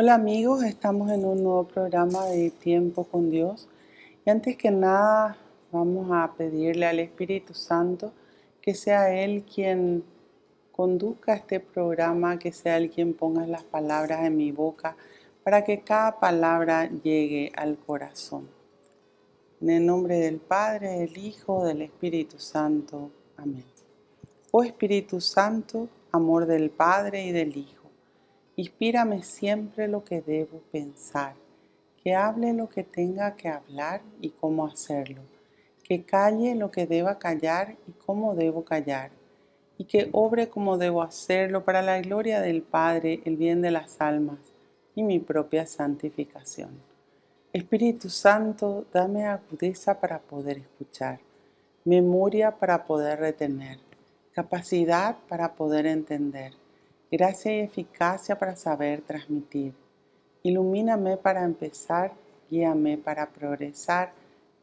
Hola amigos, estamos en un nuevo programa de Tiempo con Dios y antes que nada vamos a pedirle al Espíritu Santo que sea Él quien conduzca este programa, que sea Él quien ponga las palabras en mi boca para que cada palabra llegue al corazón. En el nombre del Padre, del Hijo, del Espíritu Santo. Amén. Oh Espíritu Santo, amor del Padre y del Hijo, inspírame siempre lo que debo pensar, que hable lo que tenga que hablar y cómo hacerlo, que calle lo que deba callar y cómo debo callar, y que obre como debo hacerlo para la gloria del Padre, el bien de las almas y mi propia santificación. Espíritu Santo, dame agudeza para poder escuchar, memoria para poder retener, capacidad para poder entender, gracia y eficacia para saber transmitir. Ilumíname para empezar, guíame para progresar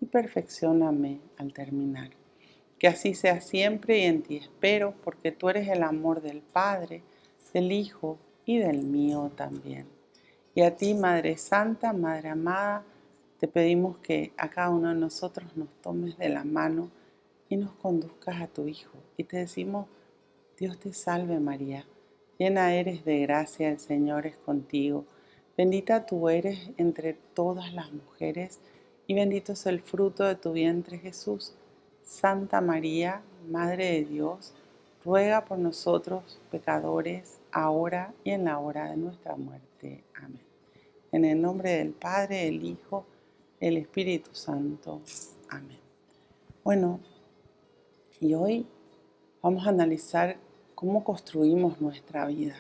y perfeccióname al terminar. Que así sea siempre y en ti espero, porque tú eres el amor del Padre, del Hijo y del mío también. Y a ti, Madre Santa, Madre amada, te pedimos que a cada uno de nosotros nos tomes de la mano y nos conduzcas a tu Hijo. Y te decimos, Dios te salve María, llena eres de gracia, el Señor es contigo. Bendita tú eres entre todas las mujeres y bendito es el fruto de tu vientre Jesús. Santa María, Madre de Dios, ruega por nosotros pecadores, ahora y en la hora de nuestra muerte. Amén. En el nombre del Padre, del Hijo, del Espíritu Santo. Amén. Bueno, y hoy vamos a analizar cómo construimos nuestra vida.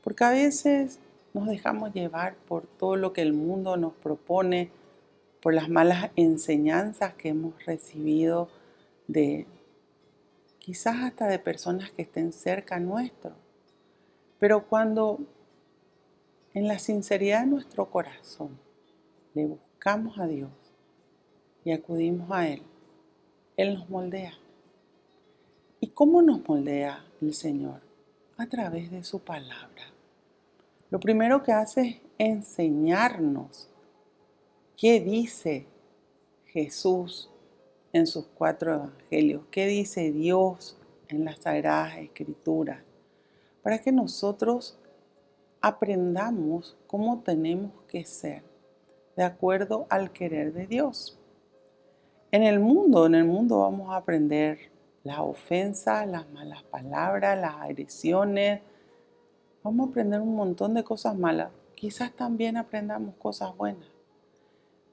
Porque a veces nos dejamos llevar por todo lo que el mundo nos propone, por las malas enseñanzas que hemos recibido de quizás hasta de personas que estén cerca nuestro. Pero cuando en la sinceridad de nuestro corazón le buscamos a Dios y acudimos a Él, Él nos moldea. ¿Y cómo nos moldea el Señor? A través de su palabra. Lo primero que hace es enseñarnos qué dice Jesús en sus 4 evangelios, qué dice Dios en las Sagradas Escrituras, para que nosotros aprendamos cómo tenemos que ser de acuerdo al querer de Dios. En el mundo vamos a aprender las ofensas, las malas palabras, las agresiones. Vamos a aprender un montón de cosas malas. Quizás también aprendamos cosas buenas.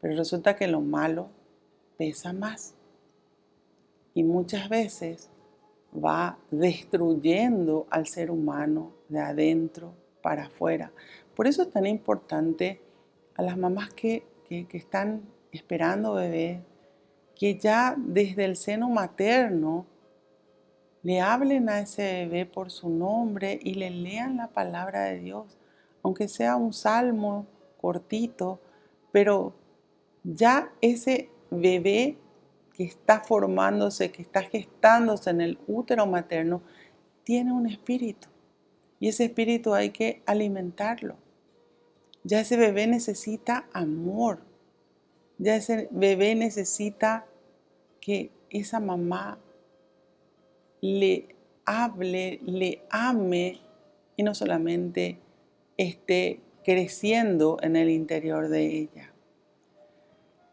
Pero resulta que lo malo pesa más. Y muchas veces va destruyendo al ser humano de adentro para afuera. Por eso es tan importante a las mamás que están esperando bebés, que ya desde el seno materno le hablen a ese bebé por su nombre y le lean la palabra de Dios, aunque sea un salmo cortito, pero ya ese bebé que está formándose, que está gestándose en el útero materno, tiene un espíritu y ese espíritu hay que alimentarlo. Ya ese bebé necesita amor, ya ese bebé necesita que esa mamá le hable, le ame y no solamente esté creciendo en el interior de ella.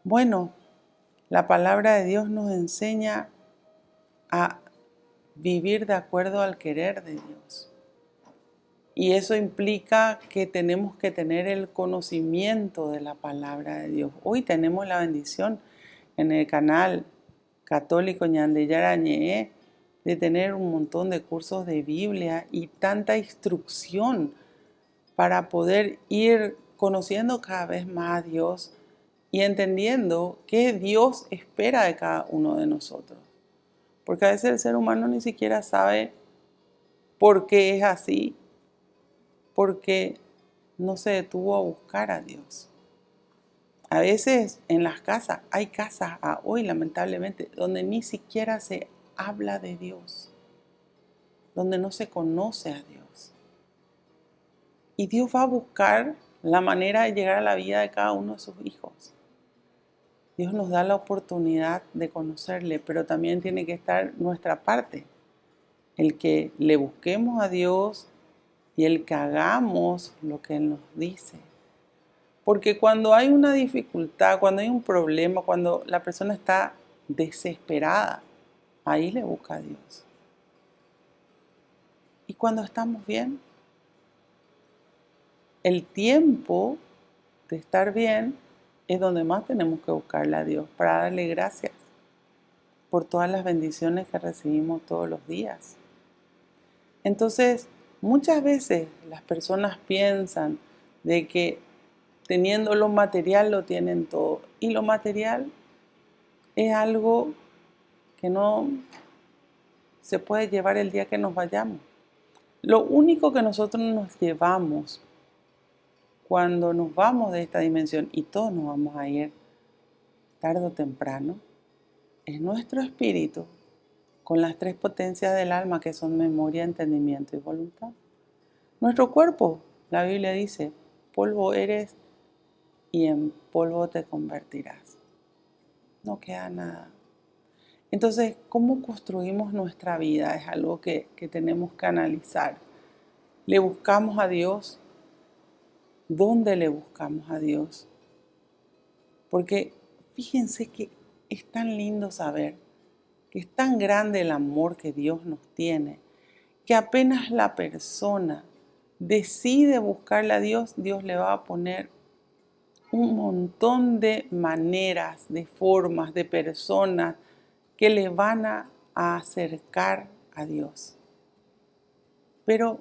Bueno, la palabra de Dios nos enseña a vivir de acuerdo al querer de Dios. Y eso implica que tenemos que tener el conocimiento de la palabra de Dios. Hoy tenemos la bendición en el canal católico Ñandeyarañe de tener un montón de cursos de Biblia y tanta instrucción para poder ir conociendo cada vez más a Dios y entendiendo qué Dios espera de cada uno de nosotros. Porque a veces el ser humano ni siquiera sabe por qué es así, porque no se detuvo a buscar a Dios. A veces en las casas, hay casas hoy lamentablemente donde ni siquiera se habla de Dios, donde no se conoce a Dios. Y Dios va a buscar la manera de llegar a la vida de cada uno de sus hijos. Dios nos da la oportunidad de conocerle, pero también tiene que estar nuestra parte. El que le busquemos a Dios y el que hagamos lo que Él nos dice. Porque cuando hay una dificultad, cuando hay un problema, cuando la persona está desesperada, ahí le busca a Dios. Y cuando estamos bien, el tiempo de estar bien es donde más tenemos que buscarle a Dios para darle gracias por todas las bendiciones que recibimos todos los días. Entonces, muchas veces las personas piensan de que teniendo lo material lo tienen todo. Y lo material es algo que no se puede llevar el día que nos vayamos. Lo único que nosotros nos llevamos cuando nos vamos de esta dimensión, y todos nos vamos a ir tarde o temprano, es nuestro espíritu con las tres potencias del alma que son memoria, entendimiento y voluntad. Nuestro cuerpo, la Biblia dice, polvo eres y en polvo te convertirás. No queda nada. Entonces, ¿cómo construimos nuestra vida? Es algo que tenemos que analizar. ¿Le buscamos a Dios? ¿Dónde le buscamos a Dios? Porque fíjense que es tan lindo saber que es tan grande el amor que Dios nos tiene, que apenas la persona decide buscarle a Dios, Dios le va a poner un montón de maneras, de formas, de personas que le van a acercar a Dios. Pero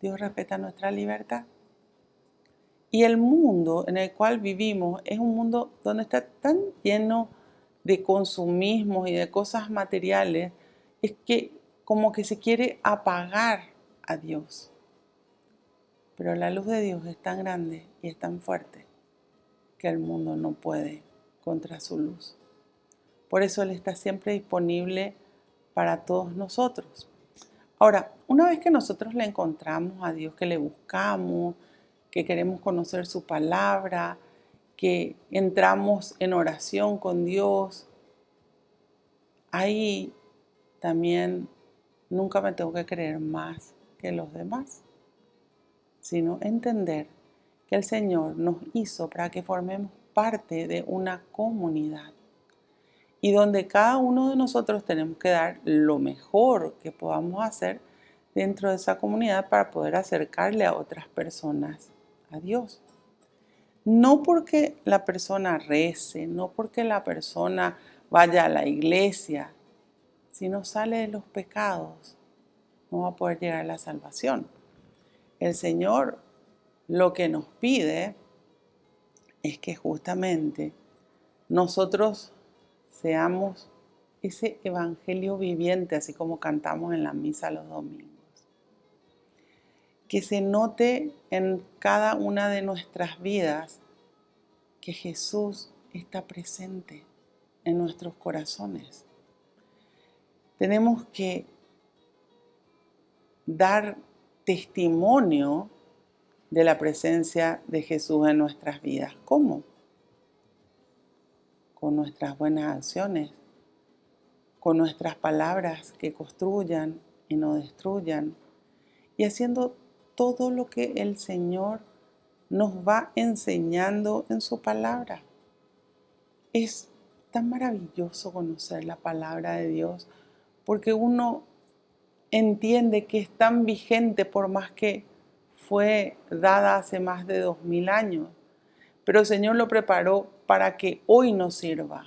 Dios respeta nuestra libertad. Y el mundo en el cual vivimos es un mundo donde está tan lleno de consumismo y de cosas materiales, es que como que se quiere apagar a Dios. Pero la luz de Dios es tan grande y es tan fuerte que el mundo no puede contra su luz. Por eso Él está siempre disponible para todos nosotros. Ahora, una vez que nosotros le encontramos a Dios, que le buscamos, que queremos conocer su palabra, que entramos en oración con Dios, ahí también nunca me tengo que creer más que los demás, sino entender que el Señor nos hizo para que formemos parte de una comunidad y donde cada uno de nosotros tenemos que dar lo mejor que podamos hacer dentro de esa comunidad para poder acercarle a otras personas a Dios. No porque la persona rece, no porque la persona vaya a la iglesia, si no sale de los pecados, no va a poder llegar a la salvación. El Señor lo que nos pide es que justamente nosotros seamos ese evangelio viviente, así como cantamos en la misa los domingos. Que se note en cada una de nuestras vidas que Jesús está presente en nuestros corazones. Tenemos que dar testimonio de la presencia de Jesús en nuestras vidas. ¿Cómo? Con nuestras buenas acciones, con nuestras palabras que construyan y no destruyan, y haciendo todo lo que el Señor nos va enseñando en su palabra. Es tan maravilloso conocer la palabra de Dios, porque uno entiende que es tan vigente por más que fue dada hace más de 2000 años. Pero el Señor lo preparó para que hoy nos sirva.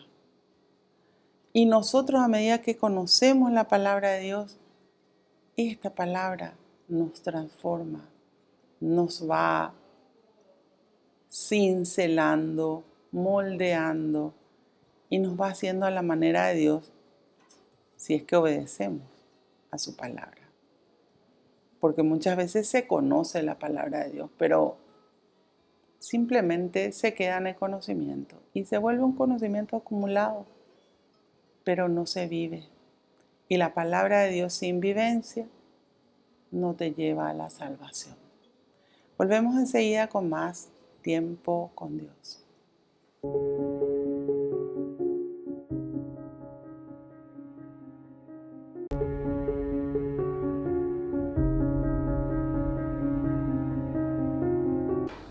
Y nosotros, a medida que conocemos la palabra de Dios, esta palabra nos transforma, nos va cincelando, moldeando y nos va haciendo a la manera de Dios si es que obedecemos a su palabra. Porque muchas veces se conoce la palabra de Dios, pero simplemente se queda en el conocimiento y se vuelve un conocimiento acumulado, pero no se vive. Y la palabra de Dios sin vivencia no te lleva a la salvación. Volvemos enseguida con más tiempo con Dios.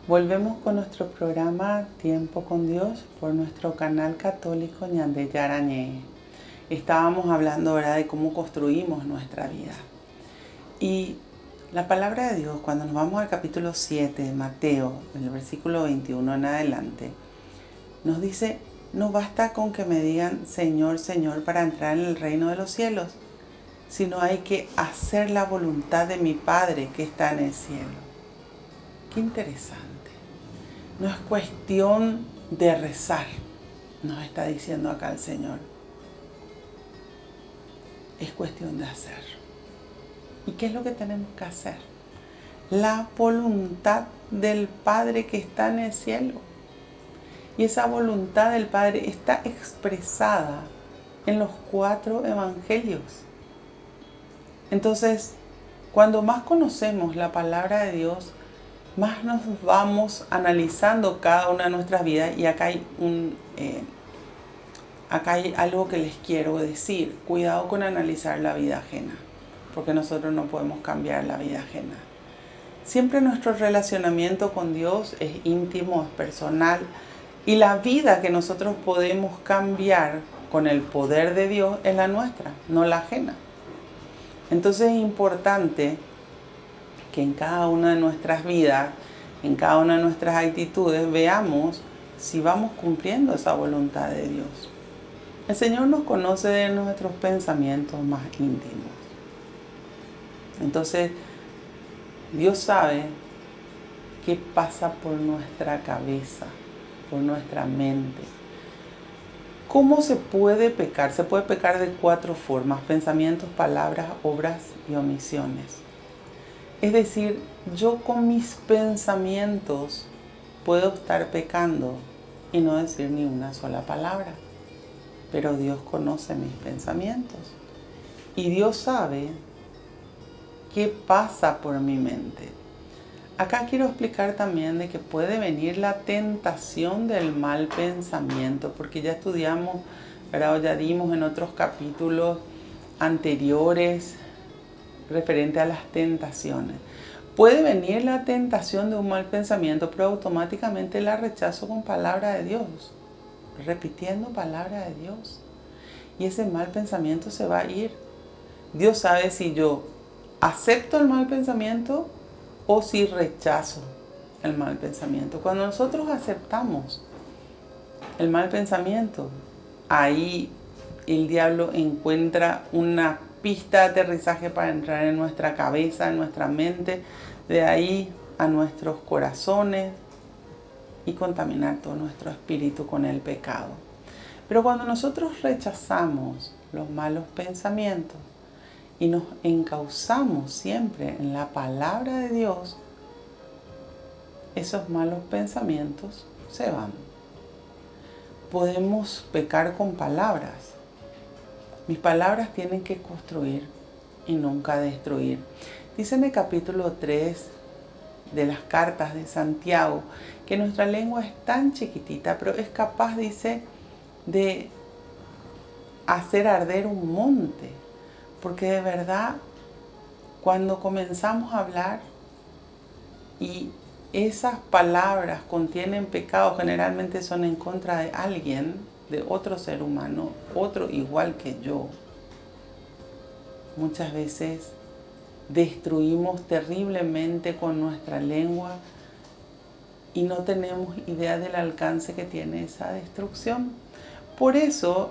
Volvemos con nuestro programa Tiempo con Dios por nuestro canal católico Ñande Yarañé. Estábamos hablando ahora de cómo construimos nuestra vida. Y la palabra de Dios, cuando nos vamos al capítulo 7 de Mateo, en el versículo 21 en adelante, nos dice: no basta con que me digan Señor, Señor para entrar en el reino de los cielos, sino hay que hacer la voluntad de mi Padre que está en el cielo. Qué interesante. No es cuestión de rezar, nos está diciendo acá el Señor. Es cuestión de hacer. ¿Y qué es lo que tenemos que hacer? La voluntad del Padre que está en el cielo. Y esa voluntad del Padre está expresada en los 4 evangelios. Entonces, cuando más conocemos la palabra de Dios, más nos vamos analizando cada una de nuestras vidas. Y acá hay algo que les quiero decir. Cuidado con analizar la vida ajena, porque nosotros no podemos cambiar la vida ajena. Siempre nuestro relacionamiento con Dios es íntimo, es personal. Y la vida que nosotros podemos cambiar con el poder de Dios es la nuestra, no la ajena. Entonces es importante que en cada una de nuestras vidas, en cada una de nuestras actitudes, veamos si vamos cumpliendo esa voluntad de Dios. El Señor nos conoce de nuestros pensamientos más íntimos. Entonces, Dios sabe qué pasa por nuestra cabeza, por nuestra mente. ¿Cómo se puede pecar? Se puede pecar de 4 formas: pensamientos, palabras, obras y omisiones. Es decir, yo con mis pensamientos puedo estar pecando y no decir ni una sola palabra. Pero Dios conoce mis pensamientos. Y Dios sabe qué pasa por mi mente. Acá quiero explicar también de que puede venir la tentación del mal pensamiento, porque ya estudiamos, ¿verdad? O ya dimos en otros capítulos anteriores referente a las tentaciones. Puede venir la tentación de un mal pensamiento, pero automáticamente la rechazo con palabra de Dios, repitiendo palabra de Dios. Y ese mal pensamiento se va a ir. Dios sabe si yo acepto el mal pensamiento o si rechazo el mal pensamiento. Cuando nosotros aceptamos el mal pensamiento, ahí el diablo encuentra una pista de aterrizaje para entrar en nuestra cabeza, en nuestra mente, de ahí a nuestros corazones y contaminar todo nuestro espíritu con el pecado. Pero cuando nosotros rechazamos los malos pensamientos y nos encauzamos siempre en la palabra de Dios, esos malos pensamientos se van. Podemos pecar con palabras. Mis palabras tienen que construir y nunca destruir. Dice en el capítulo 3 de las cartas de Santiago que nuestra lengua es tan chiquitita, pero es capaz, dice, de hacer arder un monte. Porque de verdad, cuando comenzamos a hablar y esas palabras contienen pecado, generalmente son en contra de alguien, de otro ser humano, otro igual que yo. Muchas veces destruimos terriblemente con nuestra lengua y no tenemos idea del alcance que tiene esa destrucción. Por eso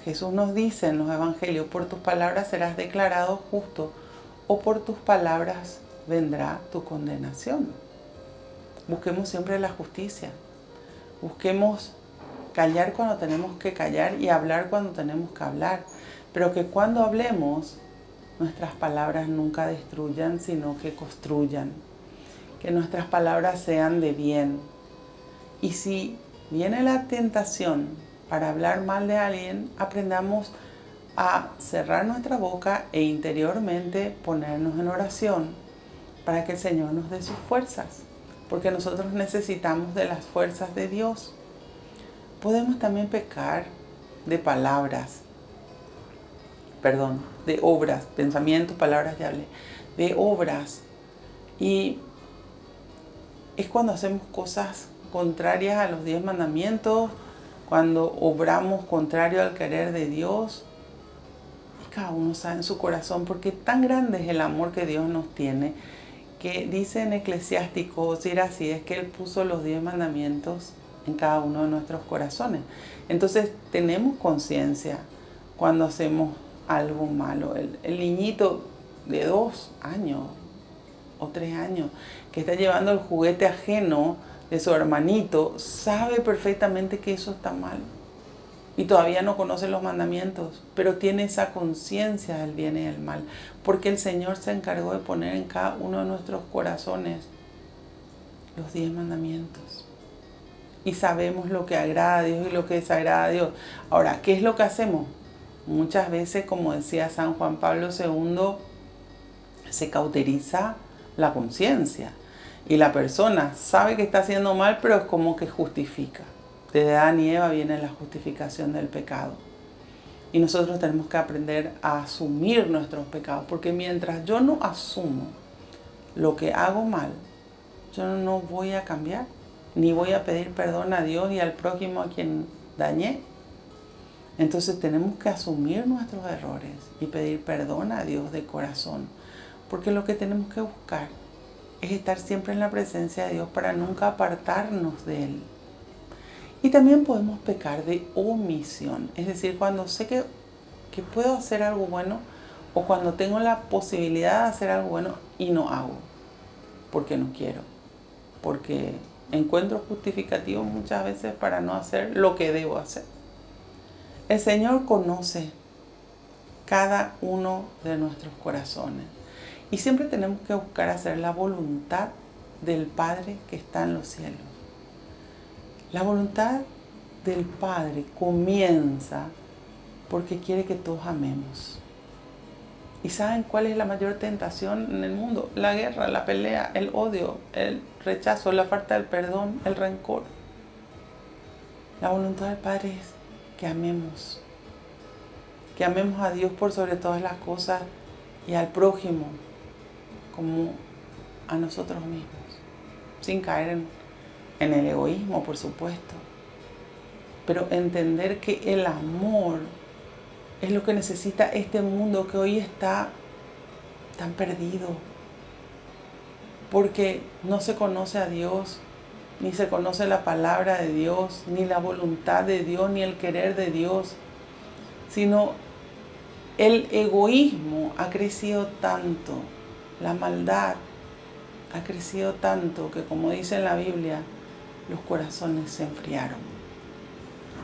Jesús nos dice en los evangelios: por tus palabras serás declarado justo, o por tus palabras vendrá tu condenación. Busquemos siempre la justicia. Busquemos callar cuando tenemos que callar y hablar cuando tenemos que hablar. Pero que cuando hablemos, nuestras palabras nunca destruyan, sino que construyan. Que nuestras palabras sean de bien. Y si viene la tentación para hablar mal de alguien, aprendamos a cerrar nuestra boca e interiormente ponernos en oración para que el Señor nos dé sus fuerzas, porque nosotros necesitamos de las fuerzas de Dios. Podemos también pecar de palabras, de obras, pensamientos, palabras, ya hablé, de obras. Y es cuando hacemos cosas contrarias a los 10 mandamientos, cuando obramos contrario al querer de Dios. Y cada uno sabe en su corazón, porque tan grande es el amor que Dios nos tiene, que dice en Eclesiástico, así es que Él puso los 10 mandamientos en cada uno de nuestros corazones. Entonces tenemos conciencia cuando hacemos algo malo. El niñito de 2 años o 3 años que está llevando el juguete ajeno de su hermanito sabe perfectamente que eso está mal y todavía no conoce los mandamientos, pero tiene esa conciencia del bien y del mal, porque el Señor se encargó de poner en cada uno de nuestros corazones los 10 mandamientos. Y sabemos lo que agrada a Dios y lo que desagrada a Dios. Ahora, ¿qué es lo que hacemos? Muchas veces, como decía San Juan Pablo II, se cauteriza la conciencia. Y la persona sabe que está haciendo mal, pero es como que justifica. Desde Adán y Eva viene la justificación del pecado. Y nosotros tenemos que aprender a asumir nuestros pecados. Porque mientras yo no asumo lo que hago mal, yo no voy a cambiar. Ni voy a pedir perdón a Dios y al prójimo a quien dañé. Entonces tenemos que asumir nuestros errores y pedir perdón a Dios de corazón. Porque lo que tenemos que buscar es estar siempre en la presencia de Dios para nunca apartarnos de Él. Y también podemos pecar de omisión. Es decir, cuando sé que puedo hacer algo bueno o cuando tengo la posibilidad de hacer algo bueno y no hago. Porque no quiero. Porque encuentro justificativos muchas veces para no hacer lo que debo hacer. El Señor conoce cada uno de nuestros corazones. Y siempre tenemos que buscar hacer la voluntad del Padre que está en los cielos. La voluntad del Padre comienza porque quiere que todos amemos. ¿Y saben cuál es la mayor tentación en el mundo? La guerra, la pelea, el odio, el rechazo, la falta del perdón, el rencor. La voluntad del Padre es que amemos. Que amemos a Dios por sobre todas las cosas y al prójimo como a nosotros mismos. Sin caer en el egoísmo, por supuesto. Pero entender que el amor es lo que necesita este mundo que hoy está tan perdido. Porque no se conoce a Dios, ni se conoce la palabra de Dios, ni la voluntad de Dios, ni el querer de Dios. Sino el egoísmo ha crecido tanto, la maldad ha crecido tanto que, como dice en la Biblia, los corazones se enfriaron.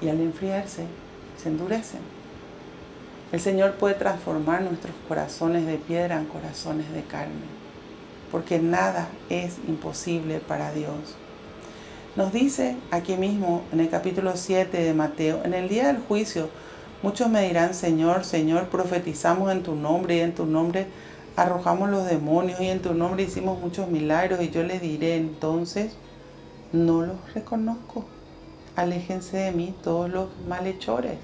Y al enfriarse, se endurecen. El Señor puede transformar nuestros corazones de piedra en corazones de carne, porque nada es imposible para Dios. Nos dice aquí mismo en el capítulo 7 de Mateo: en el día del juicio, muchos me dirán: Señor, Señor, profetizamos en tu nombre y en tu nombre arrojamos los demonios y en tu nombre hicimos muchos milagros. Y yo les diré entonces: no los reconozco. Aléjense de mí todos los malhechores.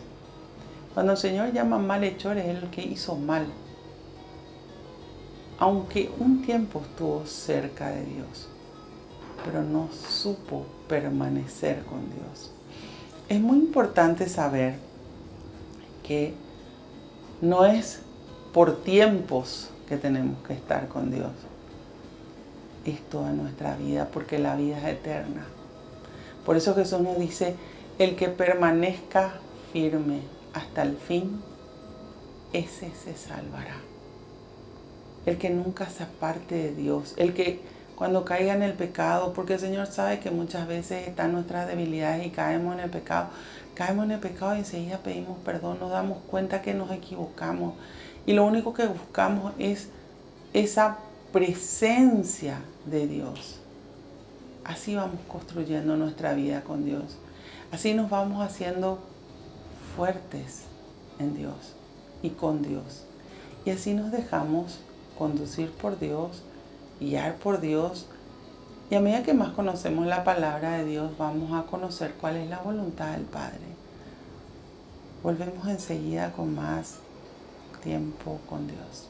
Cuando el Señor llama malhechores, es el que hizo mal. Aunque un tiempo estuvo cerca de Dios, pero no supo permanecer con Dios. Es muy importante saber que no es por tiempos que tenemos que estar con Dios. Es toda nuestra vida, porque la vida es eterna. Por eso Jesús nos dice: el que permanezca firme hasta el fin, ese se salvará. El que nunca se aparte de Dios, el que cuando caiga en el pecado, porque el Señor sabe que muchas veces están nuestras debilidades y caemos en el pecado y enseguida pedimos perdón, nos damos cuenta que nos equivocamos y lo único que buscamos es esa presencia de Dios. Así vamos construyendo nuestra vida con Dios. Así nos vamos haciendo fuertes en Dios y con Dios. Y así nos dejamos conducir por Dios guiar por Dios. Y a medida que más conocemos la palabra de Dios, vamos a conocer cuál es la voluntad del Padre. Volvemos enseguida con más tiempo con Dios.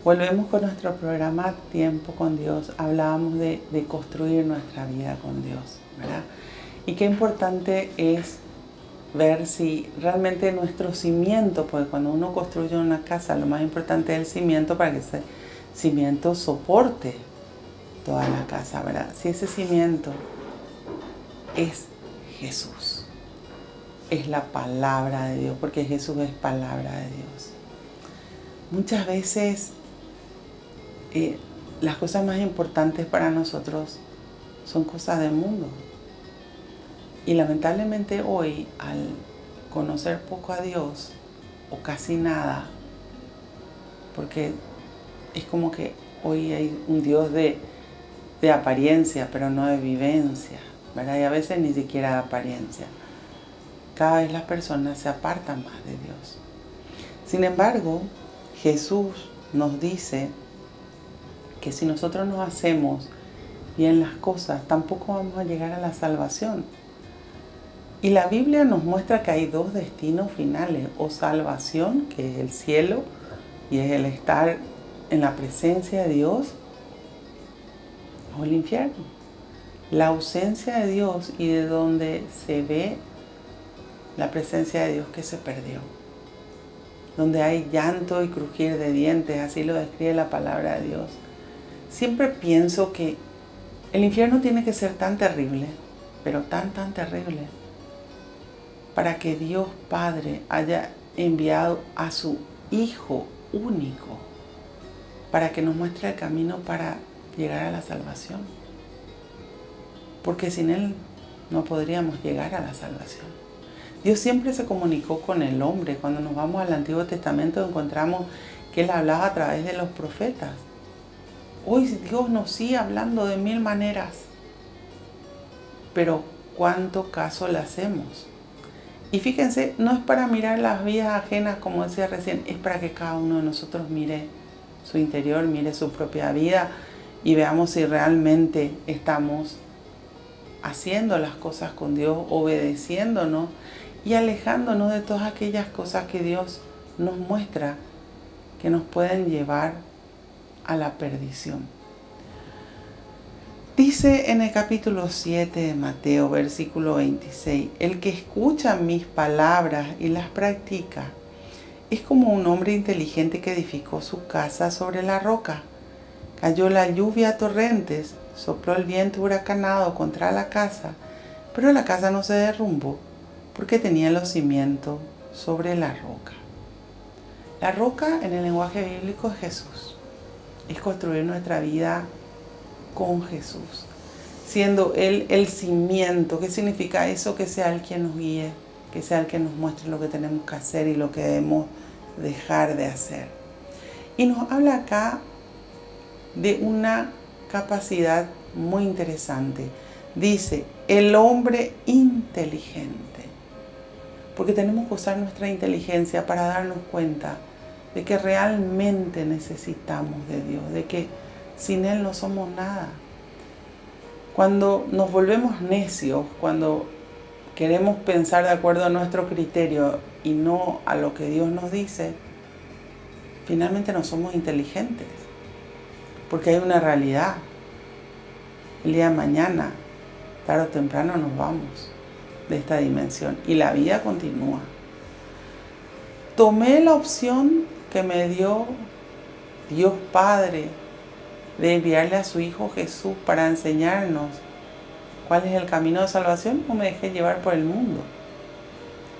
Volvemos con nuestro programa Tiempo con Dios. Hablábamos de construir nuestra vida con Dios, ¿verdad? Y qué importante es ver si realmente nuestro cimiento, porque cuando uno construye una casa, lo más importante es el cimiento para que ese cimiento soporte toda la casa, ¿verdad? Si ese cimiento es Jesús, es la palabra de Dios, porque Jesús es palabra de Dios. Muchas veces las cosas más importantes para nosotros son cosas del mundo. Y lamentablemente hoy, al conocer poco a Dios, o casi nada, porque es como que hoy hay un Dios de apariencia, pero no de vivencia, ¿verdad? Y a veces ni siquiera de apariencia. Cada vez las personas se apartan más de Dios. Sin embargo, Jesús nos dice que si nosotros no hacemos bien las cosas, tampoco vamos a llegar a la salvación. Y la Biblia nos muestra que hay dos destinos finales, o salvación, que es el cielo, y es el estar en la presencia de Dios, o el infierno. La ausencia de Dios y de donde se ve la presencia de Dios que se perdió. Donde hay llanto y crujir de dientes, así lo describe la palabra de Dios. Siempre pienso que el infierno tiene que ser tan terrible, pero tan terrible, para que Dios Padre haya enviado a su Hijo único para que nos muestre el camino para llegar a la salvación. Porque sin Él no podríamos llegar a la salvación. Dios siempre se comunicó con el hombre. Cuando nos vamos al Antiguo Testamento encontramos que Él hablaba a través de los profetas. Hoy Dios nos sigue hablando de mil maneras. Pero ¿cuánto caso le hacemos? Y fíjense, no es para mirar las vidas ajenas, como decía recién, es para que cada uno de nosotros mire su interior, mire su propia vida y veamos si realmente estamos haciendo las cosas con Dios, obedeciéndonos y alejándonos de todas aquellas cosas que Dios nos muestra que nos pueden llevar a la perdición. Dice en el capítulo 7 de Mateo, versículo 26, el que escucha mis palabras y las practica es como un hombre inteligente que edificó su casa sobre la roca. Cayó la lluvia a torrentes, sopló el viento huracanado contra la casa, pero la casa no se derrumbó porque tenía los cimientos sobre la roca. La roca en el lenguaje bíblico es Jesús. Es construir nuestra vida con Jesús, siendo Él el cimiento. ¿Qué significa eso? Que sea Él quien nos guíe, que sea Él quien nos muestre lo que tenemos que hacer y lo que debemos dejar de hacer. Y nos habla acá de una capacidad muy interesante. Dice, el hombre inteligente. Porque tenemos que usar nuestra inteligencia para darnos cuenta de que realmente necesitamos de Dios, de que sin Él no somos nada. Cuando nos volvemos necios, cuando queremos pensar de acuerdo a nuestro criterio y no a lo que Dios nos dice, finalmente no somos inteligentes. Porque hay una realidad. El día de mañana, tarde o temprano, nos vamos de esta dimensión y la vida continúa. Tomé la opción que me dio Dios Padre de enviarle a su Hijo Jesús para enseñarnos cuál es el camino de salvación, o me dejé llevar por el mundo.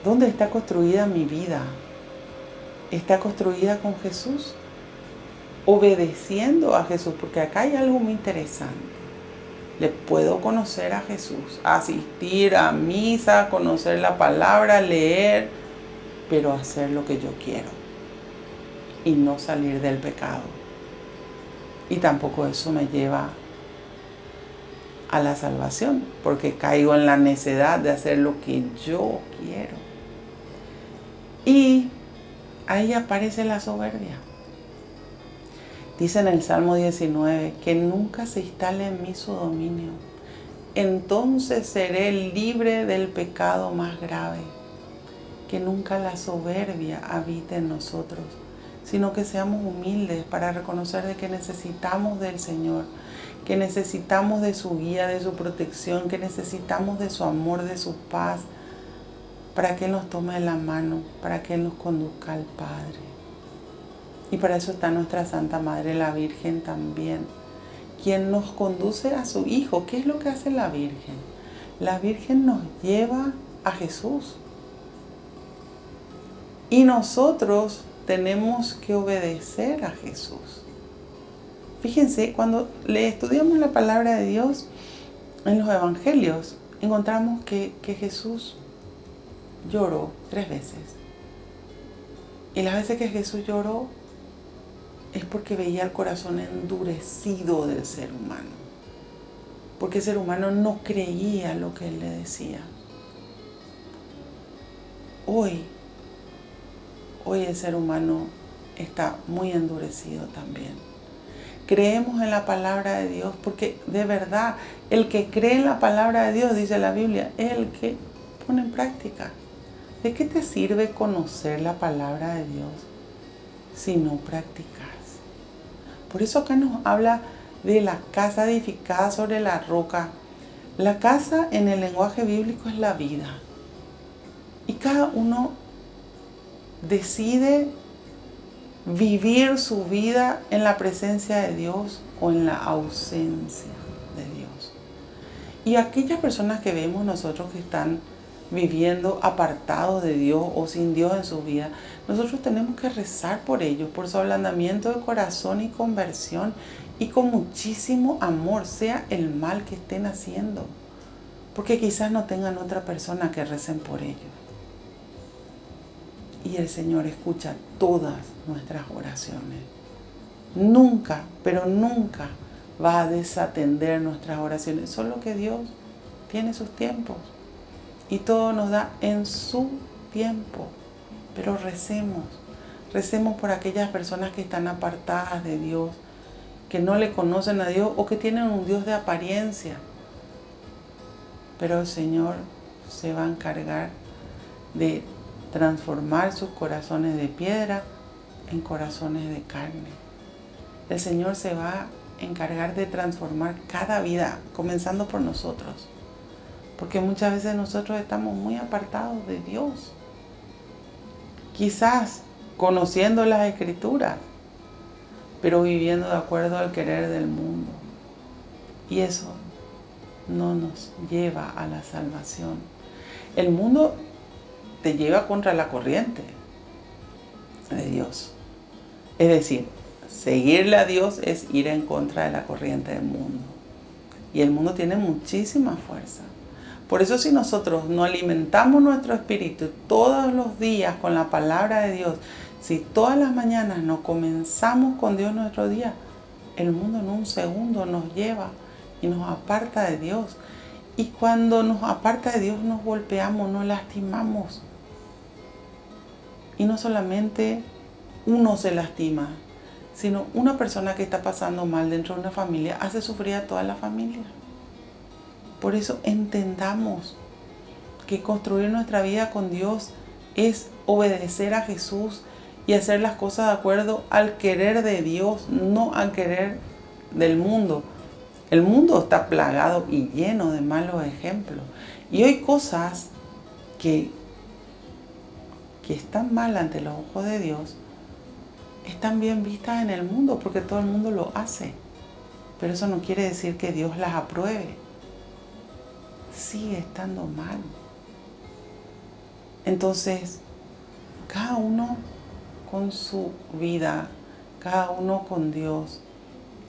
¿Dónde está construida mi vida? ¿Está construida con Jesús? Obedeciendo a Jesús, porque acá hay algo muy interesante. Le puedo conocer a Jesús, asistir a misa, conocer la palabra, leer, pero hacer lo que yo quiero y no salir del pecado. Y tampoco eso me lleva a la salvación, porque caigo en la necedad de hacer lo que yo quiero. Y ahí aparece la soberbia. Dice en el Salmo 19, que nunca se instale en mí su dominio. Entonces seré libre del pecado más grave. Que nunca la soberbia habite en nosotros, sino que seamos humildes para reconocer de que necesitamos del Señor, que necesitamos de su guía, de su protección, que necesitamos de su amor, de su paz, para que Él nos tome de la mano, para que Él nos conduzca al Padre. Y para eso está nuestra Santa Madre, la Virgen también, quien nos conduce a su Hijo. ¿Qué es lo que hace la Virgen? La Virgen nos lleva a Jesús. Y nosotros tenemos que obedecer a Jesús. Fíjense, cuando le estudiamos la palabra de Dios en los evangelios, encontramos que Jesús lloró 3 veces. Y las veces que Jesús lloró es porque veía el corazón endurecido del ser humano. Porque el ser humano no creía lo que Él le decía. Hoy el ser humano está muy endurecido también. Creemos en la palabra de Dios porque de verdad el que cree en la palabra de Dios, dice la Biblia, es el que pone en práctica. ¿De qué te sirve conocer la palabra de Dios si no practicas? Por eso acá nos habla de la casa edificada sobre la roca. La casa en el lenguaje bíblico es la vida. Y cada uno decide vivir su vida en la presencia de Dios o en la ausencia de Dios. Y aquellas personas que vemos nosotros que están viviendo apartados de Dios o sin Dios en su vida, nosotros tenemos que rezar por ellos, por su ablandamiento de corazón y conversión, y con muchísimo amor, sea el mal que estén haciendo, porque quizás no tengan otra persona que recen por ellos. Y el Señor escucha todas nuestras oraciones. Nunca, pero nunca va a desatender nuestras oraciones. Solo que Dios tiene sus tiempos. Y todo nos da en su tiempo. Pero recemos. Recemos por aquellas personas que están apartadas de Dios, que no le conocen a Dios o que tienen un Dios de apariencia. Pero el Señor se va a encargar de transformar sus corazones de piedra en corazones de carne. El Señor se va a encargar de transformar cada vida, comenzando por nosotros. Porque muchas veces nosotros estamos muy apartados de Dios. Quizás conociendo las Escrituras, pero viviendo de acuerdo al querer del mundo. Y eso no nos lleva a la salvación. El mundo te lleva contra la corriente de Dios. Es decir, seguirle a Dios es ir en contra de la corriente del mundo. Y el mundo tiene muchísima fuerza. Por eso si nosotros no alimentamos nuestro espíritu todos los días con la palabra de Dios, si todas las mañanas no comenzamos con Dios nuestro día, el mundo en un segundo nos lleva y nos aparta de Dios. Y cuando nos aparta de Dios nos golpeamos, nos lastimamos. Y no solamente uno se lastima, sino una persona que está pasando mal dentro de una familia hace sufrir a toda la familia. Por eso entendamos que construir nuestra vida con Dios es obedecer a Jesús y hacer las cosas de acuerdo al querer de Dios, no al querer del mundo. El mundo está plagado y lleno de malos ejemplos. Y hay cosas que están mal ante los ojos de Dios, están bien vistas en el mundo porque todo el mundo lo hace. Pero eso no quiere decir que Dios las apruebe. Sigue estando mal. Entonces, cada uno con su vida, cada uno con Dios,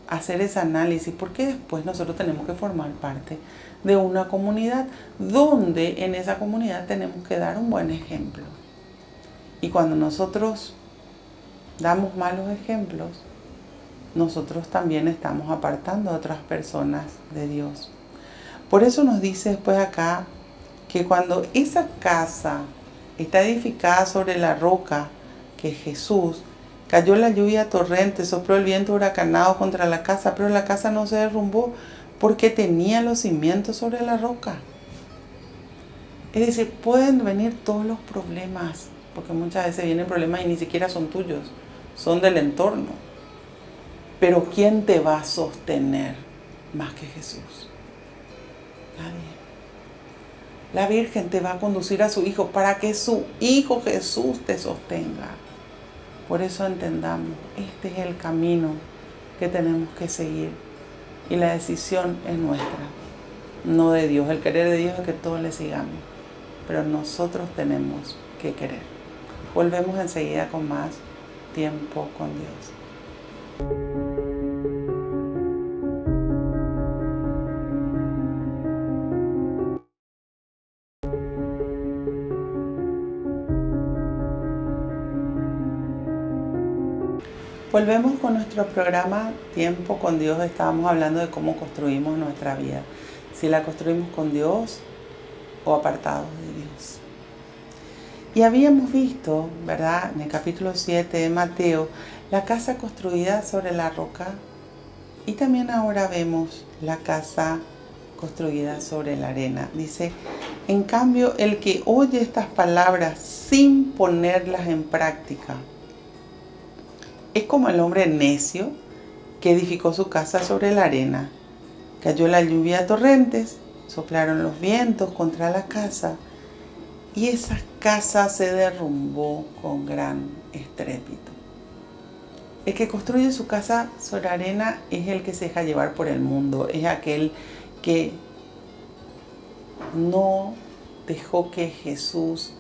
hacer ese análisis, porque después nosotros tenemos que formar parte de una comunidad donde en esa comunidad tenemos que dar un buen ejemplo. Y cuando nosotros damos malos ejemplos, nosotros también estamos apartando a otras personas de Dios. Por eso nos dice después acá que cuando esa casa está edificada sobre la roca, que es Jesús, cayó la lluvia torrente, sopló el viento huracanado contra la casa, pero la casa no se derrumbó porque tenía los cimientos sobre la roca. Es decir, pueden venir todos los problemas, porque muchas veces vienen problemas y ni siquiera son tuyos, son del entorno. Pero ¿quién te va a sostener más que Jesús? Nadie. La Virgen te va a conducir a su Hijo para que su Hijo Jesús te sostenga. Por eso entendamos, este es el camino que tenemos que seguir. Y la decisión es nuestra, no de Dios. El querer de Dios es que todos le sigamos. Pero nosotros tenemos que querer. Volvemos enseguida con más tiempo con Dios. Volvemos con nuestro programa Tiempo con Dios. Estábamos hablando de cómo construimos nuestra vida. Si la construimos con Dios o apartados de Dios. Y habíamos visto, ¿verdad? En el capítulo 7 de Mateo, la casa construida sobre la roca. Y también ahora vemos la casa construida sobre la arena. Dice, en cambio, el que oye estas palabras sin ponerlas en práctica, es como el hombre necio que edificó su casa sobre la arena. Cayó la lluvia a torrentes, soplaron los vientos contra la casa y esa casa se derrumbó con gran estrépito. El que construye su casa sobre arena es el que se deja llevar por el mundo, es aquel que no dejó que Jesús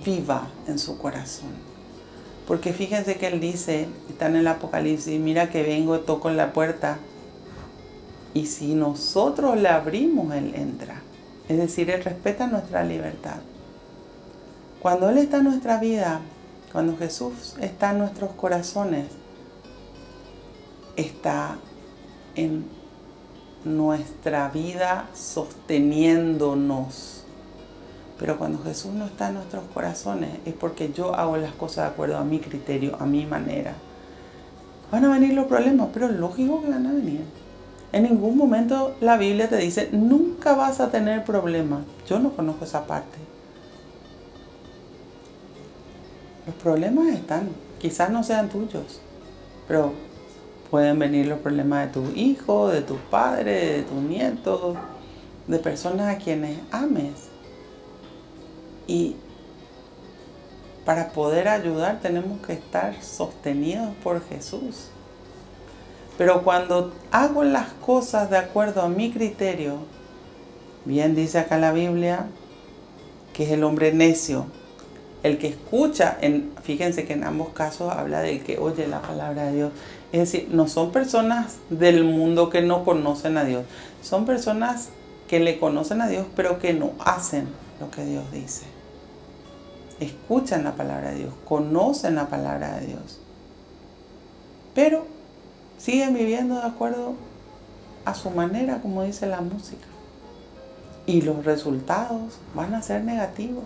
viva en su corazón. Porque fíjense que Él dice, está en el Apocalipsis, mira que vengo, toco en la puerta y si nosotros le abrimos, Él entra. Es decir, Él respeta nuestra libertad. Cuando Él está en nuestra vida, cuando Jesús está en nuestros corazones, está en nuestra vida sosteniéndonos. Pero cuando Jesús no está en nuestros corazones es porque yo hago las cosas de acuerdo a mi criterio, a mi manera. Van a venir los problemas, pero es lógico que van a venir. En ningún momento la Biblia te dice, nunca vas a tener problemas. Yo no conozco esa parte. Los problemas están, quizás no sean tuyos, pero pueden venir los problemas de tu hijo, de tus padres, de tus nietos, de personas a quienes ames. Y para poder ayudar tenemos que estar sostenidos por Jesús. Pero cuando hago las cosas de acuerdo a mi criterio, bien dice acá la Biblia, que es el hombre necio, el que escucha, fíjense que en ambos casos habla del que oye la palabra de Dios. Es decir, no son personas del mundo que no conocen a Dios, son personas que le conocen a Dios pero que no hacen lo que Dios dice. Escuchan la palabra de Dios, conocen la palabra de Dios, pero siguen viviendo de acuerdo a su manera, como dice la música. Y los resultados van a ser negativos.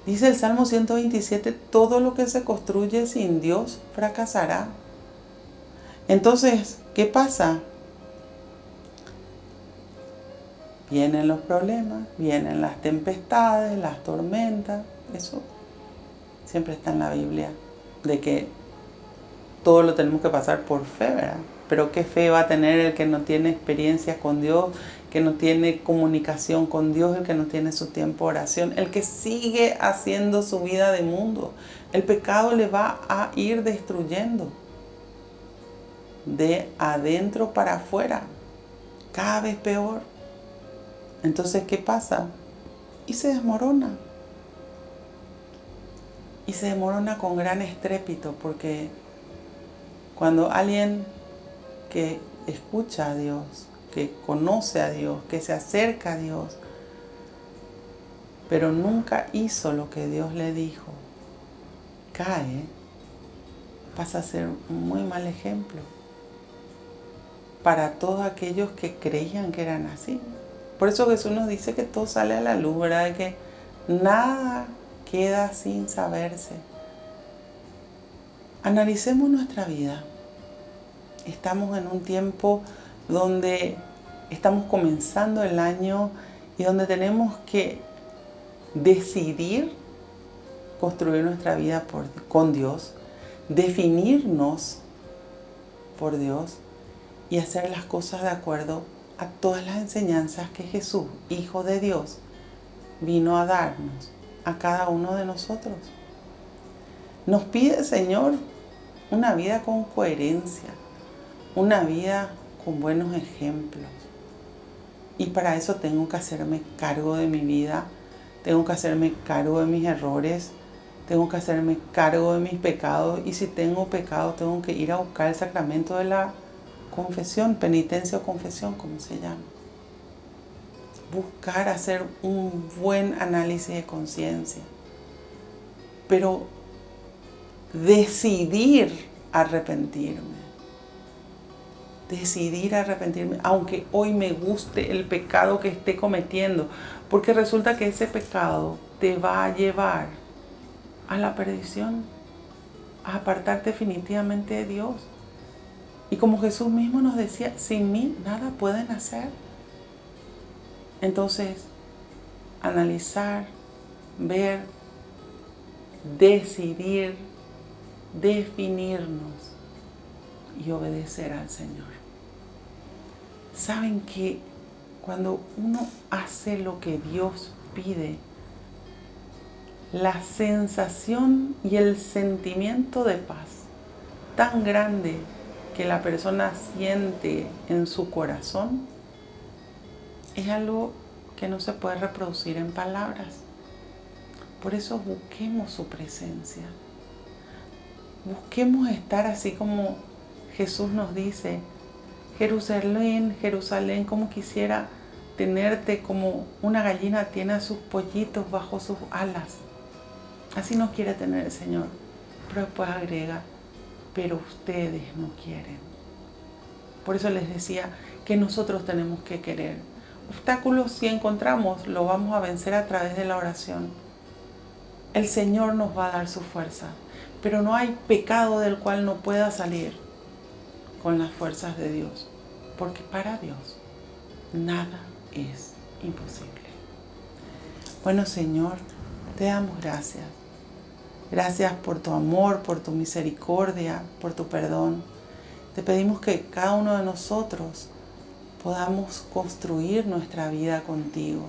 Dice el Salmo 127, todo lo que se construye sin Dios fracasará. Entonces, ¿qué pasa? Vienen los problemas, vienen las tempestades, las tormentas. Eso siempre está en la Biblia, de que todo lo tenemos que pasar por fe, ¿verdad? Pero ¿qué fe va a tener el que no tiene experiencia con Dios, que no tiene comunicación con Dios, el que no tiene su tiempo de oración, el que sigue haciendo su vida de mundo? El pecado le va a ir destruyendo de adentro para afuera, cada vez peor. Entonces, ¿qué pasa? Y se desmorona. Y se desmorona con gran estrépito, porque cuando alguien que escucha a Dios, que conoce a Dios, que se acerca a Dios, pero nunca hizo lo que Dios le dijo, cae, pasa a ser un muy mal ejemplo para todos aquellos que creían que eran así. Por eso Jesús nos dice que todo sale a la luz, ¿verdad? Que nada queda sin saberse. Analicemos nuestra vida. Estamos en un tiempo donde estamos comenzando el año y donde tenemos que decidir construir nuestra vida con Dios, definirnos por Dios y hacer las cosas de acuerdo a todas las enseñanzas que Jesús, Hijo de Dios, vino a darnos a cada uno de nosotros. Nos pide, Señor, una vida con coherencia, una vida con buenos ejemplos. Y para eso tengo que hacerme cargo de mi vida, tengo que hacerme cargo de mis errores, tengo que hacerme cargo de mis pecados. Y si tengo pecado, tengo que ir a buscar el sacramento de la confesión, penitencia o confesión, como se llama. Buscar hacer un buen análisis de conciencia. Pero decidir arrepentirme. Decidir arrepentirme, aunque hoy me guste el pecado que esté cometiendo, porque resulta que ese pecado te va a llevar a la perdición, a apartarte definitivamente de Dios. Y como Jesús mismo nos decía, sin mí nada pueden hacer. Entonces, analizar, ver, decidir, definirnos y obedecer al Señor. Saben que cuando uno hace lo que Dios pide, la sensación y el sentimiento de paz tan grande que la persona siente en su corazón es algo que no se puede reproducir en palabras. Por eso busquemos su presencia. Busquemos estar así como Jesús nos dice, Jerusalén, Jerusalén, como quisiera tenerte como una gallina tiene a sus pollitos bajo sus alas. Así nos quiere tener el Señor. Pero después agrega, pero ustedes no quieren. Por eso les decía que nosotros tenemos que querer. Obstáculos, si encontramos, lo vamos a vencer a través de la oración. El Señor nos va a dar su fuerza, pero no hay pecado del cual no pueda salir con las fuerzas de Dios, porque para Dios nada es imposible. Bueno, Señor, te damos gracias. Gracias por tu amor, por tu misericordia, por tu perdón. Te pedimos que cada uno de nosotros podamos construir nuestra vida contigo.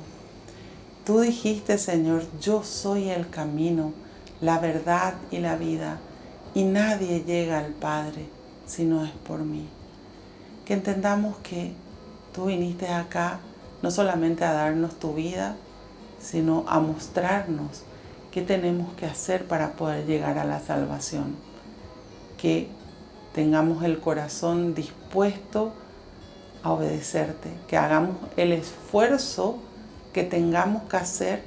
Tú dijiste, Señor, yo soy el camino, la verdad y la vida, y nadie llega al Padre si no es por mí. Que entendamos que tú viniste acá no solamente a darnos tu vida, sino a mostrarnos qué tenemos que hacer para poder llegar a la salvación. Que tengamos el corazón dispuesto a obedecerte, que hagamos el esfuerzo que tengamos que hacer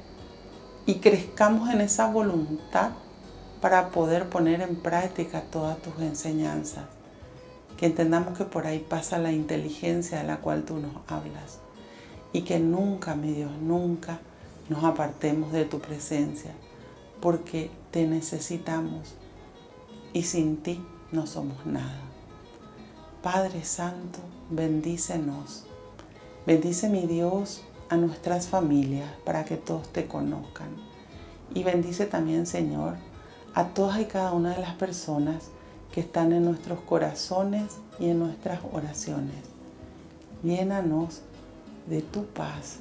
y crezcamos en esa voluntad para poder poner en práctica todas tus enseñanzas. Que entendamos que por ahí pasa la inteligencia de la cual tú nos hablas y que nunca, mi Dios, nunca nos apartemos de tu presencia, porque te necesitamos y sin ti no somos nada. Padre Santo, bendícenos. Bendice, mi Dios, a nuestras familias para que todos te conozcan. Y bendice también, Señor, a todas y cada una de las personas que están en nuestros corazones y en nuestras oraciones. Llénanos de tu paz,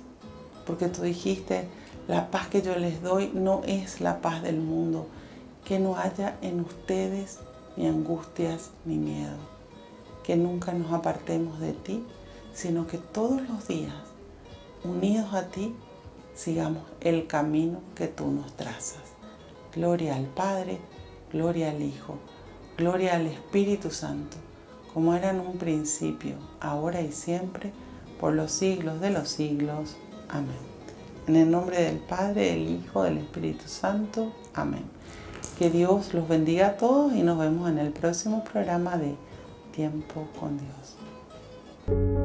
porque tú dijiste, la paz que yo les doy no es la paz del mundo, que no haya en ustedes ni angustias ni miedo, que nunca nos apartemos de ti, sino que todos los días, unidos a ti, sigamos el camino que tú nos trazas. Gloria al Padre, gloria al Hijo, gloria al Espíritu Santo, como era en un principio, ahora y siempre, por los siglos de los siglos. Amén. En el nombre del Padre, del Hijo, del Espíritu Santo. Amén. Que Dios los bendiga a todos y nos vemos en el próximo programa de Tiempo con Dios.